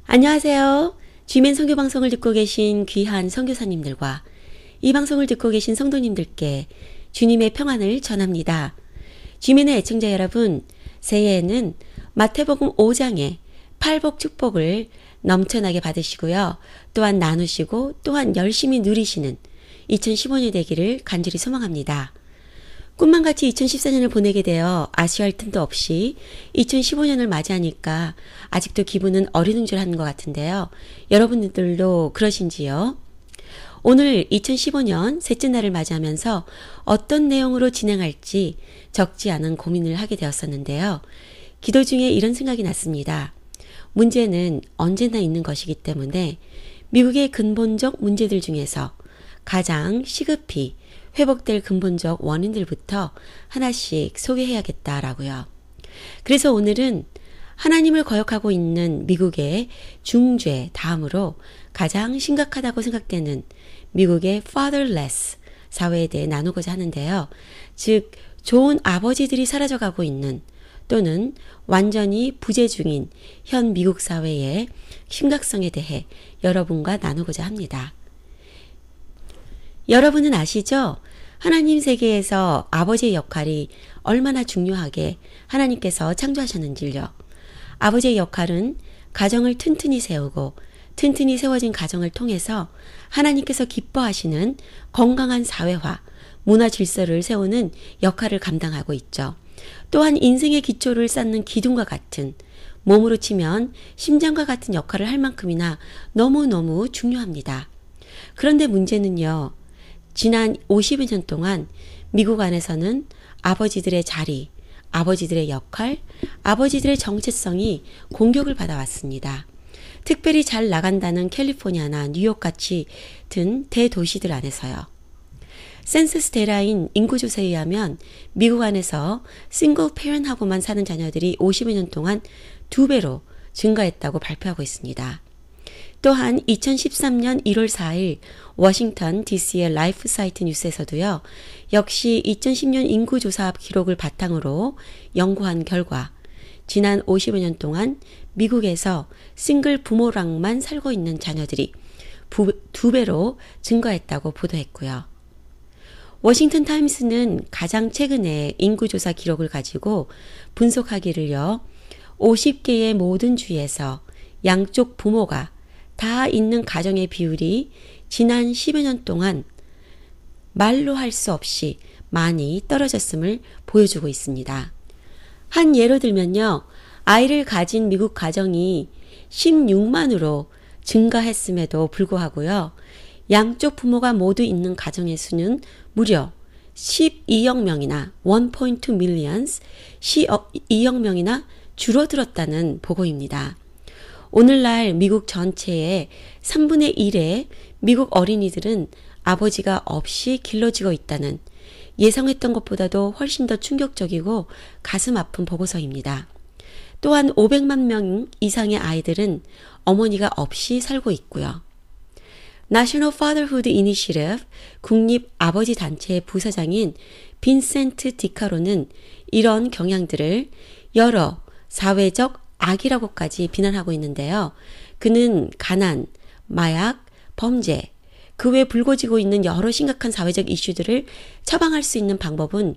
안녕하세요. 쥐맨 선교 방송을 듣고 계신 귀한 선교사님들과 이 방송을 듣고 계신 성도님들께 주님의 평안을 전합니다. 쥐맨의 애청자 여러분, 새해에는 마태복음 5장의 팔복 축복을 넘쳐나게 받으시고요. 또한 나누시고 또한 열심히 누리시는 2015년 되기를 간절히 소망합니다. 꿈만같이 2014년을 보내게 되어 아쉬워할 틈도 없이 2015년을 맞이하니까 아직도 기분은 어리둥절한 것 같은데요. 여러분들도 그러신지요? 오늘 2015년 셋째 날을 맞이하면서 어떤 내용으로 진행할지 적지 않은 고민을 하게 되었었는데요. 기도 중에 이런 생각이 났습니다. 문제는 언제나 있는 것이기 때문에 미국의 근본적 문제들 중에서 가장 시급히 회복될 근본적 원인들부터 하나씩 소개해야겠다라고요. 그래서 오늘은 하나님을 거역하고 있는 미국의 중죄 다음으로 가장 심각하다고 생각되는 미국의 fatherless 사회에 대해 나누고자 하는데요. 즉 좋은 아버지들이 사라져가고 있는 또는 완전히 부재 중인 현 미국 사회의 심각성에 대해 여러분과 나누고자 합니다. 여러분은 아시죠? 하나님 세계에서 아버지의 역할이 얼마나 중요하게 하나님께서 창조하셨는지요. 아버지의 역할은 가정을 튼튼히 세우고 튼튼히 세워진 가정을 통해서 하나님께서 기뻐하시는 건강한 사회화, 문화 질서를 세우는 역할을 감당하고 있죠. 또한 인생의 기초를 쌓는 기둥과 같은, 몸으로 치면 심장과 같은 역할을 할 만큼이나 너무너무 중요합니다. 그런데 문제는요. 지난 50여 년 동안 미국 안에서는 아버지들의 자리, 아버지들의 역할, 아버지들의 정체성이 공격을 받아왔습니다. 특별히 잘 나간다는 캘리포니아나 뉴욕같이 든 대도시들 안에서요. 센서스 데이터인 인구조사에 의하면 미국 안에서 싱글 페런트하고만 사는 자녀들이 50여 년 동안 2배로 증가했다고 발표하고 있습니다. 또한 2013년 1월 4일 워싱턴 DC의 라이프 사이트 뉴스에서도요. 역시 2010년 인구조사 기록을 바탕으로 연구한 결과 지난 50여 년 동안 미국에서 싱글 부모랑만 살고 있는 자녀들이 2배로 증가했다고 보도했고요. 워싱턴 타임스는 가장 최근에 인구조사 기록을 가지고 분석하기를요. 50개의 모든 주에서 양쪽 부모가 다 있는 가정의 비율이 지난 10여 년 동안 말로 할 수 없이 많이 떨어졌음을 보여주고 있습니다. 한 예로 들면요. 아이를 가진 미국 가정이 16만으로 증가했음에도 불구하고요. 양쪽 부모가 모두 있는 가정의 수는 무려 12억 명이나 1.2 millions, 12억 명이나 줄어들었다는 보고입니다. 오늘날 미국 전체의 3분의 1의 미국 어린이들은 아버지가 없이 길러지고 있다는 예상했던 것보다도 훨씬 더 충격적이고 가슴 아픈 보고서입니다. 또한 500만 명 이상의 아이들은 어머니가 없이 살고 있고요. National Fatherhood Initiative 국립 아버지 단체의 부사장인 빈센트 디카로는 이런 경향들을 여러 사회적 악이라고까지 비난하고 있는데요. 그는 가난, 마약, 범죄, 그 외에 불거지고 있는 여러 심각한 사회적 이슈들을 처방할 수 있는 방법은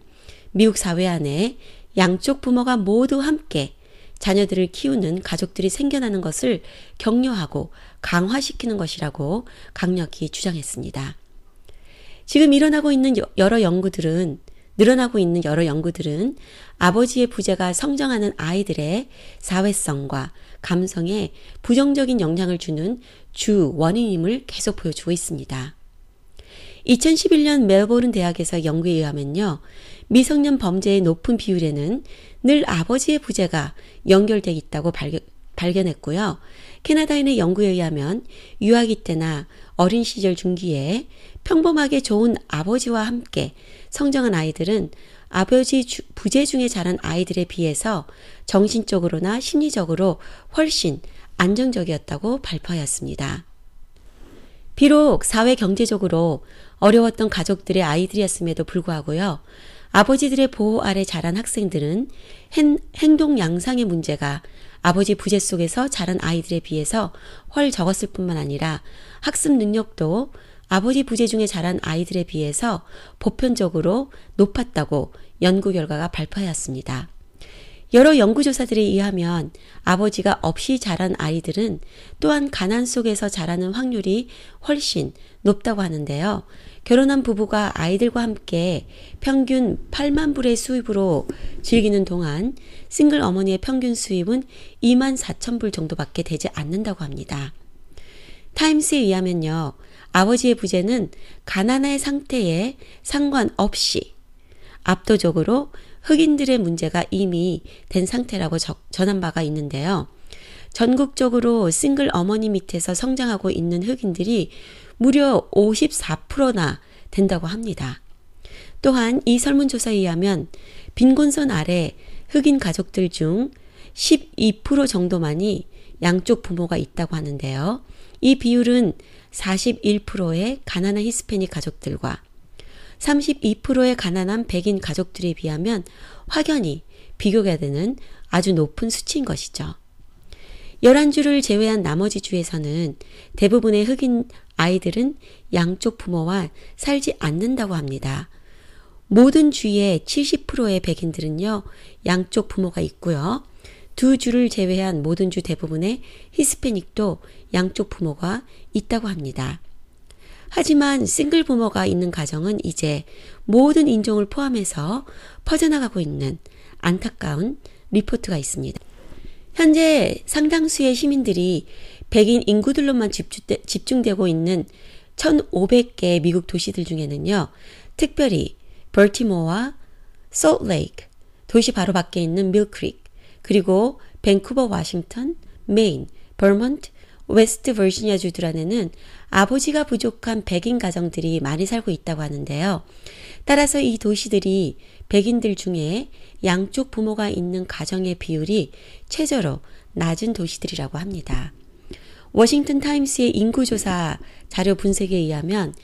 미국 사회 안에 양쪽 부모가 모두 함께 자녀들을 키우는 가족들이 생겨나는 것을 격려하고 강화시키는 것이라고 강력히 주장했습니다. 지금 늘어나고 있는 여러 연구들은 아버지의 부재가 성장하는 아이들의 사회성과 감성에 부정적인 영향을 주는 주 원인임을 계속 보여주고 있습니다. 2011년 멜버른 대학에서 연구에 의하면요. 미성년 범죄의 높은 비율에는 늘 아버지의 부재가 연결되어 있다고 발견했고요. 캐나다인의 연구에 의하면 유아기 때나 어린 시절 중기에 평범하게 좋은 아버지와 함께 성장한 아이들은 아버지 부재 중에 자란 아이들에 비해서 정신적으로나 심리적으로 훨씬 안정적이었다고 발표하였습니다. 비록 사회 경제적으로 어려웠던 가족들의 아이들이었음에도 불구하고요. 아버지들의 보호 아래 자란 학생들은 행동 양상의 문제가 아버지 부재 속에서 자란 아이들에 비해서 훨 적었을 뿐만 아니라 학습 능력도 아버지 부재 중에 자란 아이들에 비해서 보편적으로 높았다고 연구 결과가 발표하였습니다. 여러 연구조사들에 의하면 아버지가 없이 자란 아이들은 또한 가난 속에서 자라는 확률이 훨씬 높다고 하는데요. 결혼한 부부가 아이들과 함께 평균 8만 불의 수입으로 즐기는 동안 싱글 어머니의 평균 수입은 2만 4천 불 정도밖에 되지 않는다고 합니다. 타임스에 의하면요. 아버지의 부재는 가난의 상태에 상관없이 압도적으로 흑인들의 문제가 이미 된 상태라고 전한 바가 있는데요. 전국적으로 싱글 어머니 밑에서 성장하고 있는 흑인들이 무려 54%나 된다고 합니다. 또한 이 설문조사에 의하면 빈곤선 아래 흑인 가족들 중 12% 정도만이 양쪽 부모가 있다고 하는데요. 이 비율은 41%의 가난한 히스패닉 가족들과 32%의 가난한 백인 가족들에 비하면 확연히 비교가 되는 아주 높은 수치인 것이죠. 11주를 제외한 나머지 주에서는 대부분의 흑인 아이들은 양쪽 부모와 살지 않는다고 합니다. 모든 주의 70%의 백인들은요, 양쪽 부모가 있고요. 두 주를 제외한 모든 주 대부분의 히스패닉도 양쪽 부모가 있다고 합니다. 하지만 싱글 부모가 있는 가정은 이제 모든 인종을 포함해서 퍼져나가고 있는 안타까운 리포트가 있습니다. 현재 상당수의 시민들이 백인 인구들로만 집중되고 있는 1,500개 미국 도시들 중에는요. 특별히 벌티모어와 솔트레이크, 도시 바로 밖에 있는 밀크릭, 그리고 밴쿠버, 워싱턴, 메인, 버먼트, 웨스트 버지니아 주들 안에는 아버지가 부족한 백인 가정들이 많이 살고 있다고 하는데요. 따라서 이 도시들이 백인들 중에 양쪽 부모가 있는 가정의 비율이 최저로 낮은 도시들이라고 합니다. 워싱턴 타임스의 인구조사 자료 분석에 의하면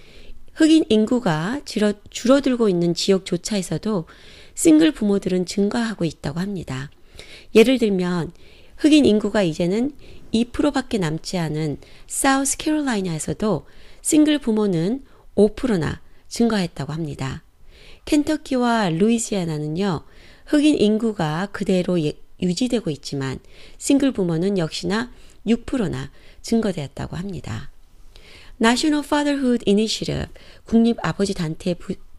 흑인 인구가 줄어들고 있는 지역조차에서도 싱글 부모들은 증가하고 있다고 합니다. 예를 들면 흑인 인구가 이제는 2%밖에 남지 않은 사우스 캐롤라이나에서도 싱글 부모는 5%나 증가했다고 합니다. 켄터키와 루이지애나는요. 흑인 인구가 그대로 유지되고 있지만 싱글 부모는 역시나 6%나 증가되었다고 합니다. National Fatherhood Initiative 국립아버지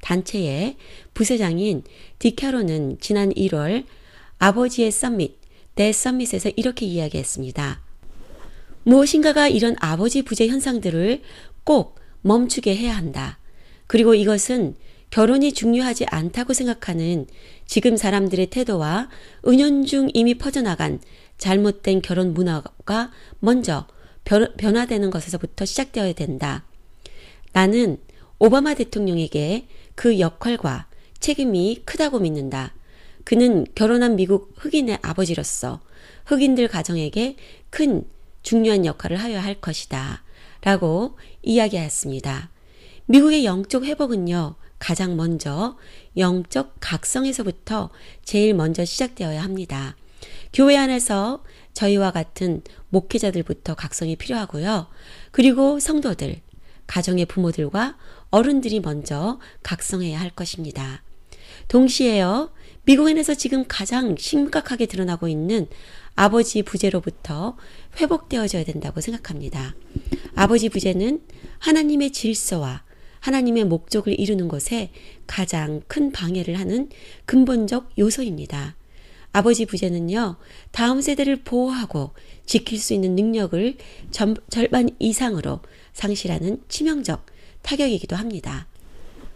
단체의 부회장인 디캐로는 지난 1월 아버지의 서밋, 대 서밋에서 이렇게 이야기했습니다. 무엇인가가 이런 아버지 부재 현상들을 꼭 멈추게 해야 한다. 그리고 이것은 결혼이 중요하지 않다고 생각하는 지금 사람들의 태도와 은연중 이미 퍼져나간 잘못된 결혼 문화가 먼저 변화되는 것에서부터 시작되어야 된다. 나는 오바마 대통령에게 그 역할과 책임이 크다고 믿는다. 그는 결혼한 미국 흑인의 아버지로서 흑인들 가정에게 큰 중요한 역할을 하여야 할 것이다. 라고 이야기하였습니다. 미국의 영적 회복은요. 가장 먼저 영적 각성에서부터 제일 먼저 시작되어야 합니다. 교회 안에서 저희와 같은 목회자들부터 각성이 필요하고요. 그리고 성도들, 가정의 부모들과 어른들이 먼저 각성해야 할 것입니다. 동시에요. 미국인에서 지금 가장 심각하게 드러나고 있는 아버지 부재로부터 회복되어져야 된다고 생각합니다. 아버지 부재는 하나님의 질서와 하나님의 목적을 이루는 것에 가장 큰 방해를 하는 근본적 요소입니다. 아버지 부재는요, 다음 세대를 보호하고 지킬 수 있는 능력을 절반 이상으로 상실하는 치명적 타격이기도 합니다.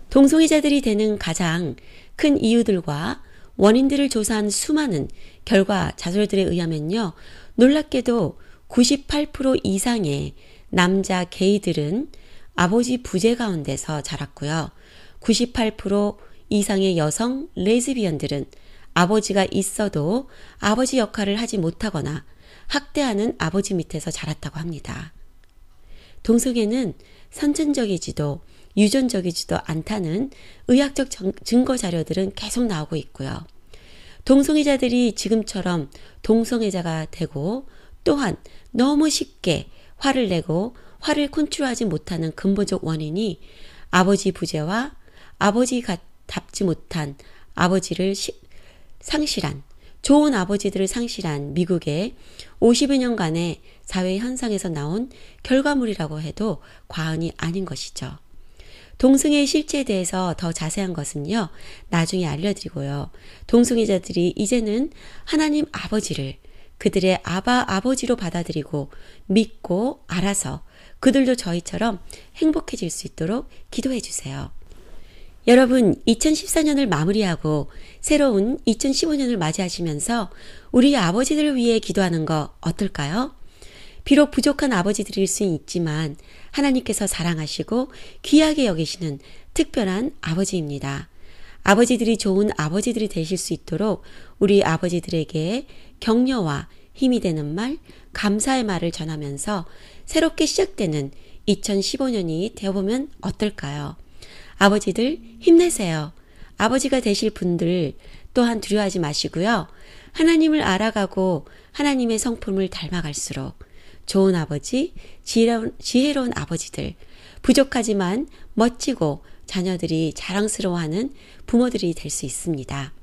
동성애자들이 되는 가장 큰 이유들과 원인들을 조사한 수많은 결과 자료들에 의하면요. 놀랍게도 98% 이상의 남자 게이들은 아버지 부재 가운데서 자랐고요. 98% 이상의 여성 레즈비언들은 아버지가 있어도 아버지 역할을 하지 못하거나 학대하는 아버지 밑에서 자랐다고 합니다. 동성애는 선천적이지도 유전적이지도 않다는 의학적 증거 자료들은 계속 나오고 있고요. 동성애자들이 지금처럼 동성애자가 되고 또한 너무 쉽게 화를 내고 화를 컨트롤하지 못하는 근본적 원인이 아버지 부재와 아버지답지 못한 아버지를 상실한 좋은 아버지들을 상실한 미국의 50여 년간의 사회 현상에서 나온 결과물이라고 해도 과언이 아닌 것이죠. 동성애의 실체에 대해서 더 자세한 것은요, 나중에 알려드리고요. 동성애자들이 이제는 하나님 아버지를 그들의 아버지로 받아들이고 믿고 알아서 그들도 저희처럼 행복해질 수 있도록 기도해 주세요. 여러분, 2014년을 마무리하고 새로운 2015년을 맞이하시면서 우리 아버지들을 위해 기도하는 거 어떨까요? 비록 부족한 아버지들일 수 있지만 하나님께서 사랑하시고 귀하게 여기시는 특별한 아버지입니다. 아버지들이 좋은 아버지들이 되실 수 있도록 우리 아버지들에게 격려와 힘이 되는 말, 감사의 말을 전하면서 새롭게 시작되는 2015년이 되어보면 어떨까요? 아버지들 힘내세요. 아버지가 되실 분들 또한 두려워하지 마시고요. 하나님을 알아가고 하나님의 성품을 닮아갈수록 좋은 아버지, 지혜로운 아버지들, 부족하지만 멋지고 자녀들이 자랑스러워하는 부모들이 될 수 있습니다.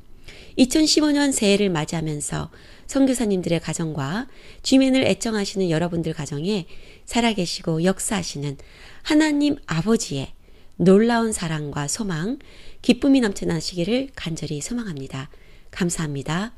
2015년 새해를 맞이하면서 선교사님들의 가정과 쥐맨을 애청하시는 여러분들 가정에 살아계시고 역사하시는 하나님 아버지의 놀라운 사랑과 소망, 기쁨이 넘쳐나시기를 간절히 소망합니다. 감사합니다.